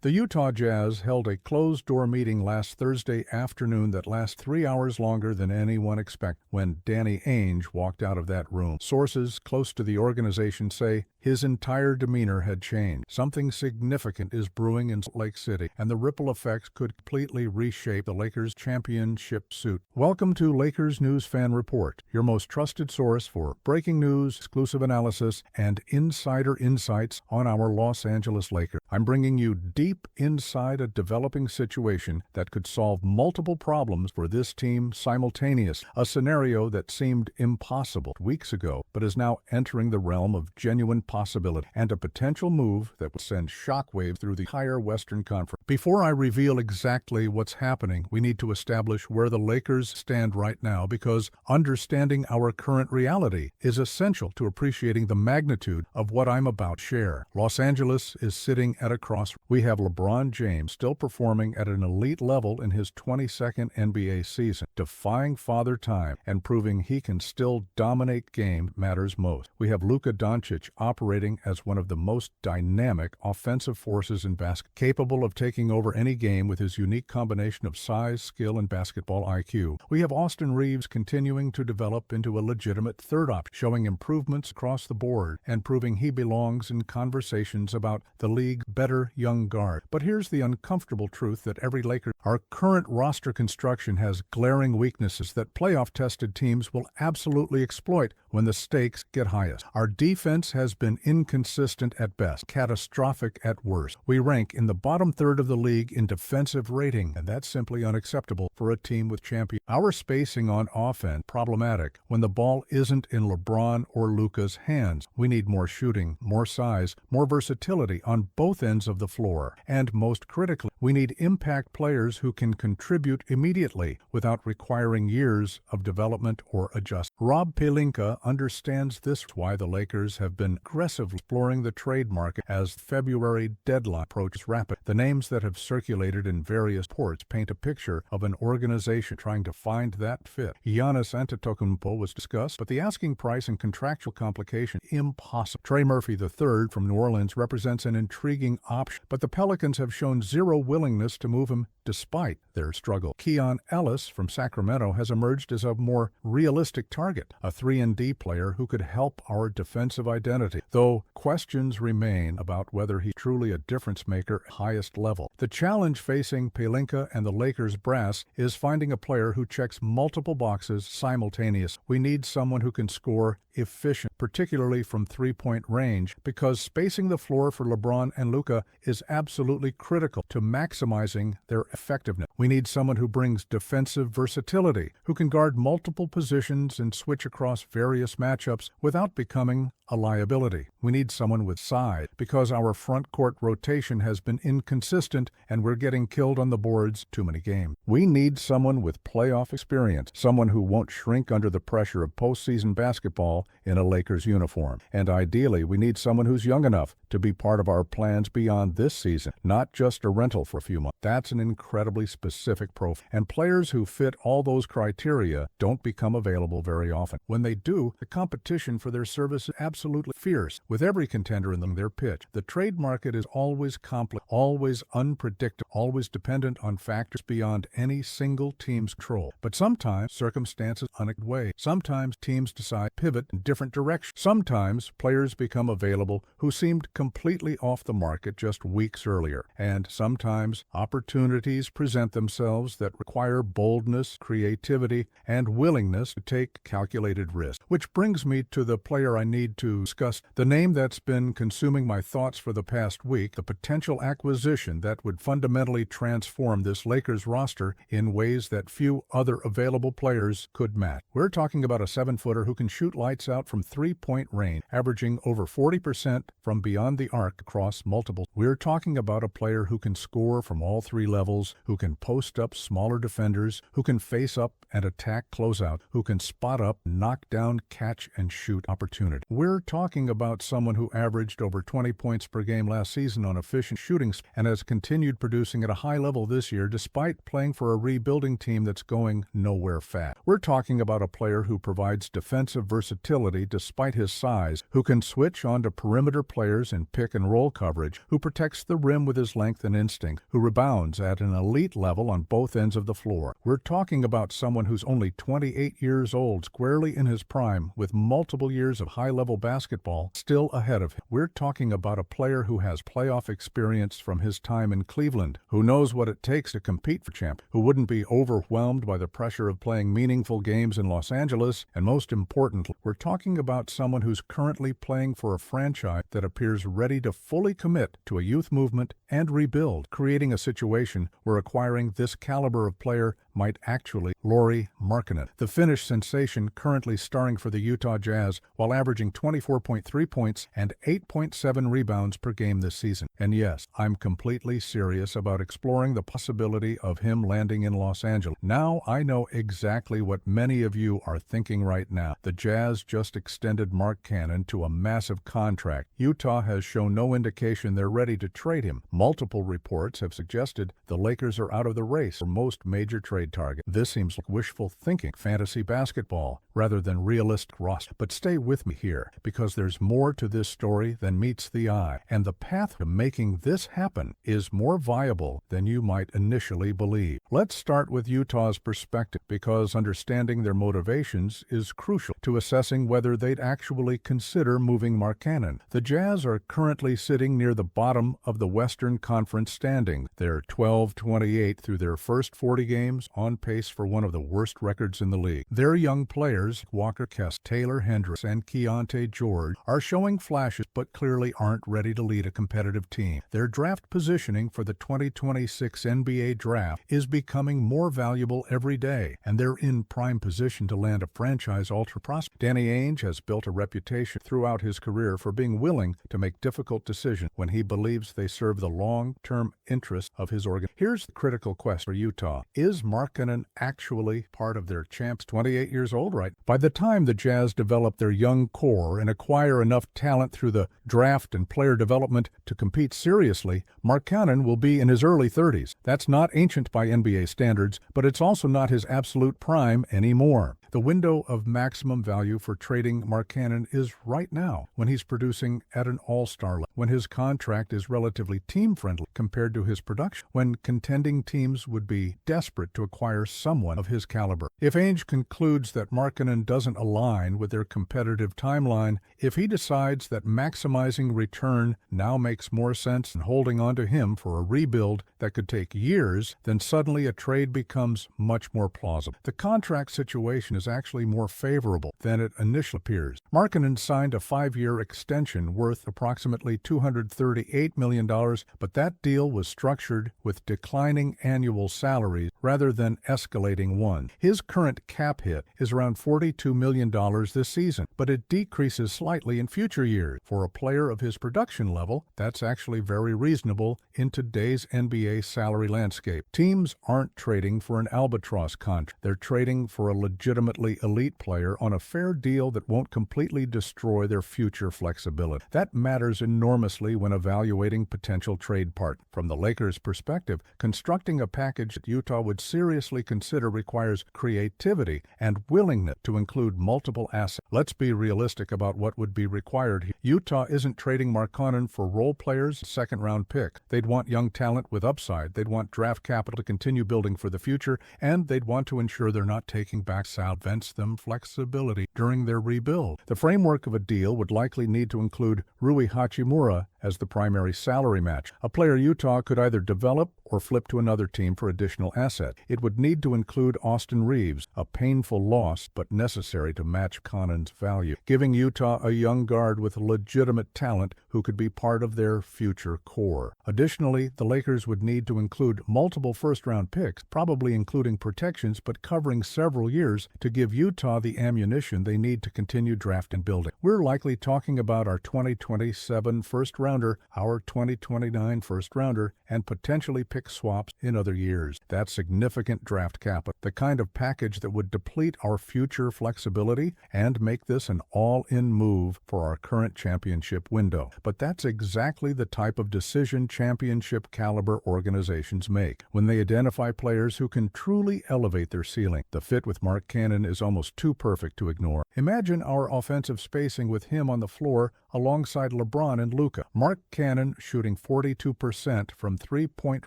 The Utah Jazz held a closed-door meeting last Thursday afternoon that lasted 3 hours longer than anyone expected when Danny Ainge walked out of that room. Sources close to the organization say his entire demeanor had changed. Something significant is brewing in Salt Lake City, and the ripple effects could completely reshape the Lakers' championship suit. Welcome to Lakers News Fan Report, your most trusted source for breaking news, exclusive analysis, and insider insights on our Los Angeles Lakers. I'm bringing you deep inside a developing situation that could solve multiple problems for this team simultaneously, a scenario that seemed impossible weeks ago, but is now entering the realm of genuine possibility, and a potential move that would send shockwaves through the entire Western Conference. Before I reveal exactly what's happening, we need to establish where the Lakers stand right now, because understanding our current reality is essential to appreciating the magnitude of what I'm about to share. Los Angeles is sitting at a crossroads. We have LeBron James still performing at an elite level in his 22nd NBA season, defying father time and proving he can still dominate game matters most. We have Luka Doncic operating as one of the most dynamic offensive forces in basketball, capable of taking over any game with his unique combination of size, skill, and basketball IQ. We have Austin Reeves continuing to develop into a legitimate third option, showing improvements across the board and proving he belongs in conversations about the league's better young guard. But here's the uncomfortable truth that every Laker, our current roster construction has glaring weaknesses that playoff-tested teams will absolutely exploit when the stakes get highest. Our defense has been inconsistent at best, catastrophic at worst. We rank in the bottom third of the league in defensive rating, and that's simply unacceptable for a team with champions. Our spacing on offense problematic when the ball isn't in LeBron or Luka's hands. We need more shooting, more size, more versatility on both ends of the floor, and most critically, we need impact players who can contribute immediately without requiring years of development or adjustment. Rob Pelinka understands this, why the Lakers have been aggressively exploring the trade market as February deadline approaches rapid. The names that have circulated in various reports paint a picture of an organization trying to find that fit. Giannis Antetokounmpo was discussed, but the asking price and contractual complication impossible. Trey Murphy III from New Orleans represents an intriguing option, but the Pelicans have shown zero willingness to move him despite their struggle. Keon Ellis from Sacramento has emerged as a more realistic target, a 3-and-D player who could help our defensive identity, though questions remain about whether he's truly a difference maker at highest level. The challenge facing Pelinka and the Lakers brass is finding a player who checks multiple boxes simultaneously. We need someone who can score efficient, particularly from three-point range, because spacing the floor for LeBron and Luka is absolutely critical to maximizing their effectiveness. We need someone who brings defensive versatility, who can guard multiple positions and switch across various matchups without becoming a liability. We need someone with size, because our front court rotation has been inconsistent and we're getting killed on the boards too many games. We need someone with playoff experience, someone who won't shrink under the pressure of postseason basketball in a Lakers uniform. And ideally, we need someone who's young enough to be part of our plans beyond this season, not just a rental for a few months. That's an incredibly specific profile, and players who fit all those criteria don't become available very often. When they do, the competition for their service is absolutely fierce, with every contender in their pitch. The trade market is always complex, always unpredictable, always dependent on factors beyond any single team's control. But sometimes circumstances unexpected way. Sometimes teams decide to pivot in different directions. Sometimes players become available who seemed completely off the market just weeks earlier. And sometimes opportunities present themselves that require boldness, creativity, and willingness to take calculated risks. Which brings me to the player I need to discuss, the name that's been consuming my thoughts for the past week, the potential acquisition that would fundamentally transform this Lakers roster in ways that few other available players could match. We're talking about a 7-footer who can shoot lights out from three-point range, averaging over 40% from beyond the arc across multiple. We're talking about a player who can score from all three levels, who can post up smaller defenders, who can face up and attack closeout, who can spot up, knock down, catch, and shoot opportunity. We're talking about someone who averaged over 20 points per game last season on efficient shooting and has continued producing at a high level this year despite playing for a rebuilding team that's going nowhere fast. We're talking about a player who provides defensive versatility versatility despite his size, who can switch onto perimeter players in pick-and-roll coverage, who protects the rim with his length and instinct, who rebounds at an elite level on both ends of the floor. We're talking about someone who's only 28 years old, squarely in his prime, with multiple years of high-level basketball still ahead of him. We're talking about a player who has playoff experience from his time in Cleveland, who knows what it takes to compete for champ, who wouldn't be overwhelmed by the pressure of playing meaningful games in Los Angeles, and most importantly, we're talking about someone who's currently playing for a franchise that appears ready to fully commit to a youth movement and rebuild, creating a situation where acquiring this caliber of player might actually Lauri Markkanen, the Finnish sensation currently starring for the Utah Jazz while averaging 24.3 points and 8.7 rebounds per game this season. And yes, I'm completely serious about exploring the possibility of him landing in Los Angeles. Now I know exactly what many of you are thinking right now. The Jazz just extended Markkanen to a massive contract. Utah has shown no indication they're ready to trade him. Multiple reports have suggested the Lakers are out of the race for most major trade target. This seems like wishful thinking, fantasy basketball, rather than realistic roster. But stay with me here, because there's more to this story than meets the eye, and the path to making this happen is more viable than you might initially believe. Let's start with Utah's perspective, because understanding their motivations is crucial to assessing whether they'd actually consider moving Markkanen. The Jazz are currently sitting near the bottom of the Western Conference standings. They're 12-28 through their first 40 games, on pace for one of the worst records in the league. Their young players, Walker Kessler, Taylor Hendricks, and Keontae George, are showing flashes but clearly aren't ready to lead a competitive team. Their draft positioning for the 2026 NBA draft is becoming more valuable every day, and they're in prime position to land a franchise ultra prospect. Danny Ainge has built a reputation throughout his career for being willing to make difficult decisions when he believes they serve the long-term interests of his organization. Here's the critical question for Utah. Is Markkanen actually part of their champs? 28 years old, right? By the time the Jazz develop their young core and acquire enough talent through the draft and player development to compete seriously, Markkanen will be in his early 30s. That's not ancient by NBA standards, but it's also not his absolute prime anymore. The window of maximum value for trading Markkanen is right now, when he's producing at an all-star level, when his contract is relatively team-friendly compared to his production, when contending teams would be desperate to acquire someone of his caliber. If Ainge concludes that Markkanen doesn't align with their competitive timeline, if he decides that maximizing return now makes more sense than holding on to him for a rebuild that could take years, then suddenly a trade becomes much more plausible. The contract situation is actually more favorable than it initially appears. Markkanen signed a 5-year extension worth approximately $238 million, but that deal was structured with declining annual salaries rather than escalating ones. His current cap hit is around $42 million this season, but it decreases slightly in future years. For a player of his production level, that's actually very reasonable in today's NBA salary landscape. Teams aren't trading for an albatross contract. They're trading for a legitimately elite player on a fair deal that won't completely destroy their future flexibility. That matters enormously when evaluating potential trade partners. From the Lakers' perspective, constructing a package that Utah would seriously consider requires creativity and willingness to include multiple assets. Let's be realistic about what would be required here. Utah isn't trading Markkanen for role players, second-round pick. They'd want young talent with upside. They'd want draft capital to continue building for the future, and they'd want to ensure they're not taking back vents them flexibility during their rebuild. The framework of a deal would likely need to include Rui Hachimura as the primary salary match, a player Utah could either develop or flip to another team for additional asset. It would need to include Austin Reeves, a painful loss but necessary to match Connen's value, giving Utah a young guard with legitimate talent who could be part of their future core. Additionally, the Lakers would need to include multiple first-round picks, probably including protections but covering several years, to give Utah the ammunition they need to continue draft and building. We're likely talking about our 2027 first-round rounder, our 2029 first-rounder, and potentially pick swaps in other years. That's significant draft capital, the kind of package that would deplete our future flexibility and make this an all-in move for our current championship window. But that's exactly the type of decision championship-caliber organizations make when they identify players who can truly elevate their ceiling. The fit with Markkanen is almost too perfect to ignore. Imagine our offensive spacing with him on the floor alongside LeBron and Luka. Markkanen shooting 42% from three-point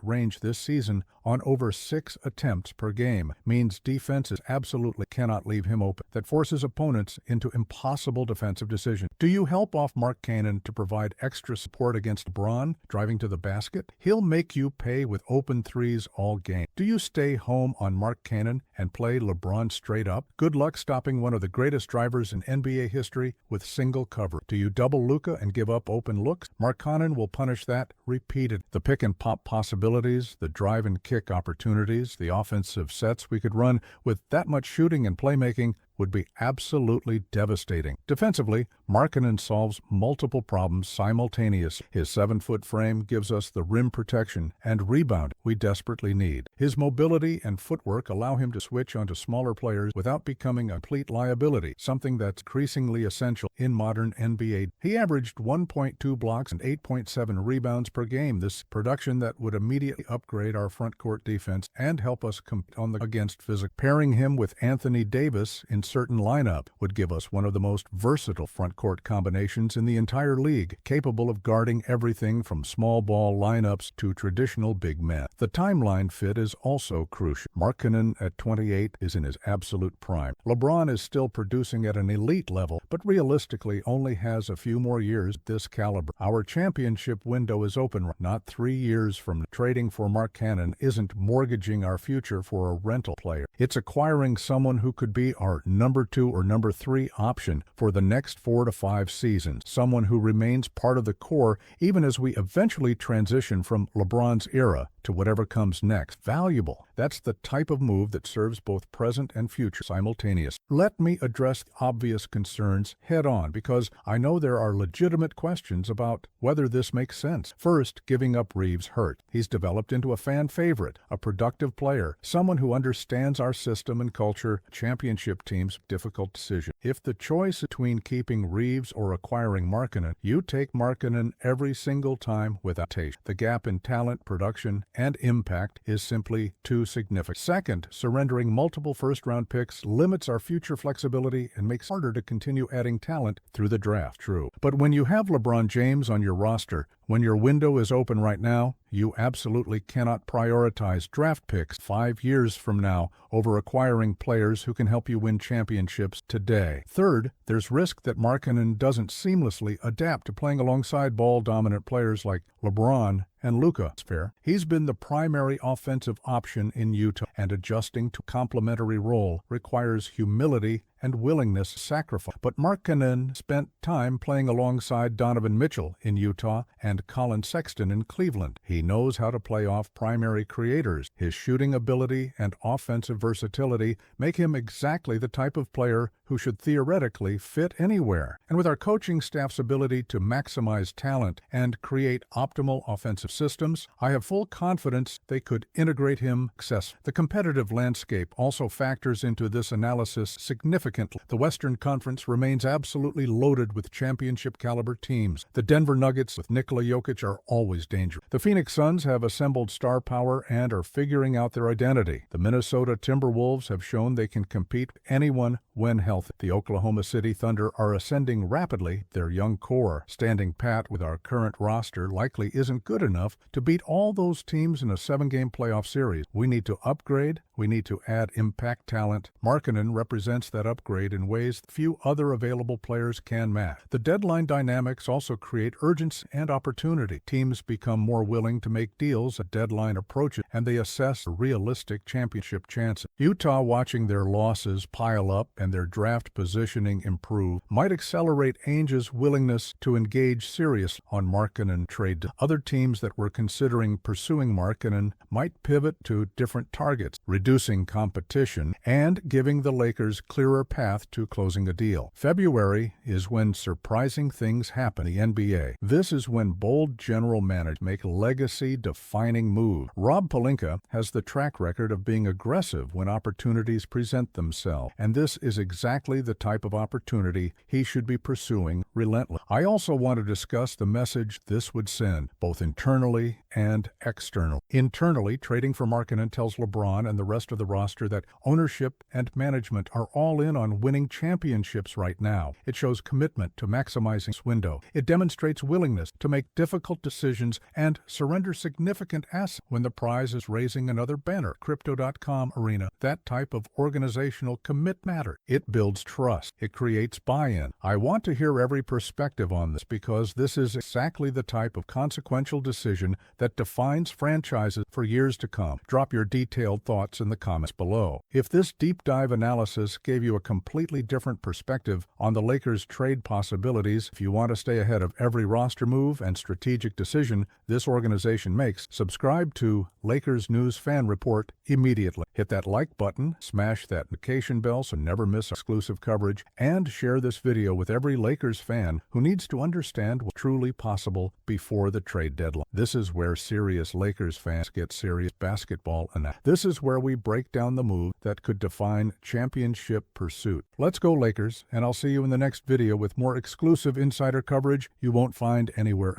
range this season on over 6 attempts per game means defenses absolutely cannot leave him open. That forces opponents into impossible defensive decisions. Do you help off Markkanen to provide extra support against LeBron driving to the basket? He'll make you pay with open threes all game. Do you stay home on Markkanen and play LeBron straight up? Good luck stopping one of the greatest drivers in NBA history with single cover. Do you double Luka and give up open looks? Markkanen will punish that repeatedly. The pick and pop possibilities, the drive and kick opportunities, the offensive sets we could run with that much shooting and playmaking would be absolutely devastating. Defensively, Markkanen solves multiple problems simultaneously. His 7-foot frame gives us the rim protection and rebound we desperately need. His mobility and footwork allow him to switch onto smaller players without becoming a complete liability, something that's increasingly essential in modern NBA. He averaged 1.2 blocks and 8.7 rebounds per game, this production that would immediately upgrade our front court defense and help us compete against physical. Pairing him with Anthony Davis in certain lineup would give us one of the most versatile front court combinations in the entire league, capable of guarding everything from small ball lineups to traditional big men. The timeline fit is also crucial. Markkanen at 28 is in his absolute prime. LeBron is still producing at an elite level, but realistically only has a few more years at this caliber. Our championship window is open, not 3 years from now. Trading for Markkanen isn't mortgaging our future for a rental player. It's acquiring someone who could be our number 2 or number 3 option for the next 4 to 5 seasons, someone who remains part of the core even as we eventually transition from LeBron's era to whatever comes next. Valuable. That's the type of move that serves both present and future simultaneously. Let me address obvious concerns head on, because I know there are legitimate questions about whether this makes sense. First, giving up Reeves hurt. He's developed into a fan favorite, a productive player, someone who understands our system and culture. Championship teams, difficult decision. If the choice between keeping Reeves or acquiring Markkanen, you take Markkanen every single time without hesitation. The gap in talent, production, and impact is simply too significant. Second, surrendering multiple first-round picks limits our future flexibility and makes it harder to continue adding talent through the draft. True. But when you have LeBron James on your roster, when your window is open right now, you absolutely cannot prioritize draft picks 5 years from now over acquiring players who can help you win championships today. Third, there's risk that Markkanen doesn't seamlessly adapt to playing alongside ball-dominant players like LeBron and Luka. It's fair. He's been the primary offensive option in Utah, and adjusting to a complementary role requires humility and willingness to sacrifice. But Markkanen spent time playing alongside Donovan Mitchell in Utah and Colin Sexton in Cleveland. He knows how to play off primary creators. His shooting ability and offensive versatility make him exactly the type of player who should theoretically fit anywhere. And with our coaching staff's ability to maximize talent and create optimal offensive systems, I have full confidence they could integrate him successfully. The competitive landscape also factors into this analysis significantly. The Western Conference remains absolutely loaded with championship-caliber teams. The Denver Nuggets with Nikola Jokic are always dangerous. The Phoenix Suns have assembled star power and are figuring out their identity. The Minnesota Timberwolves have shown they can compete with anyone when healthy. The Oklahoma City Thunder are ascending rapidly. Their young core, standing pat with our current roster, likely isn't good enough to beat all those teams in a 7-game playoff series. We need to upgrade. We need to add impact talent. Markkanen represents that upgrade in ways few other available players can match. The deadline dynamics also create urgency and opportunity. Teams become more willing to make deals as deadline approaches, and they assess realistic championship chances. Utah, watching their losses pile up and their draft positioning improve, might accelerate Ainge's willingness to engage seriously on Markkanen trade. Other teams that were considering pursuing Markkanen might pivot to different targets, reducing competition and giving the Lakers clearer path to closing a deal. February is when surprising things happen in the NBA. This is when bold general managers make legacy-defining moves. Rob Pelinka has the track record of being aggressive when opportunities present themselves, and this is exactly the type of opportunity he should be pursuing relentlessly. I also want to discuss the message this would send, both internally and externally. Internally, trading for Markkanen tells LeBron and the rest of the roster that ownership and management are all in on winning championships right now. It shows commitment to maximizing this window. It demonstrates willingness to make difficult decisions and surrender significant assets when the prize is raising another banner. Crypto.com arena. That type of organizational commit matters. It builds trust. It creates buy-in. I want to hear every perspective on this because this is exactly the type of consequential decision that defines franchises for years to come. Drop your detailed thoughts in the comments below. If this deep dive analysis gave you a completely different perspective on the Lakers' trade possibilities, if you want to stay ahead of every roster move and strategic decision this organization makes, subscribe to Lakers News Fan Report immediately. Hit that like button, smash that notification bell so never miss exclusive coverage, and share this video with every Lakers fan who needs to understand what's truly possible before the trade deadline. This is where serious Lakers fans get serious basketball analysis. This is where we break down the move that could define championship pursuit. Let's go Lakers, and I'll see you in the next video with more exclusive insider coverage you won't find anywhere else.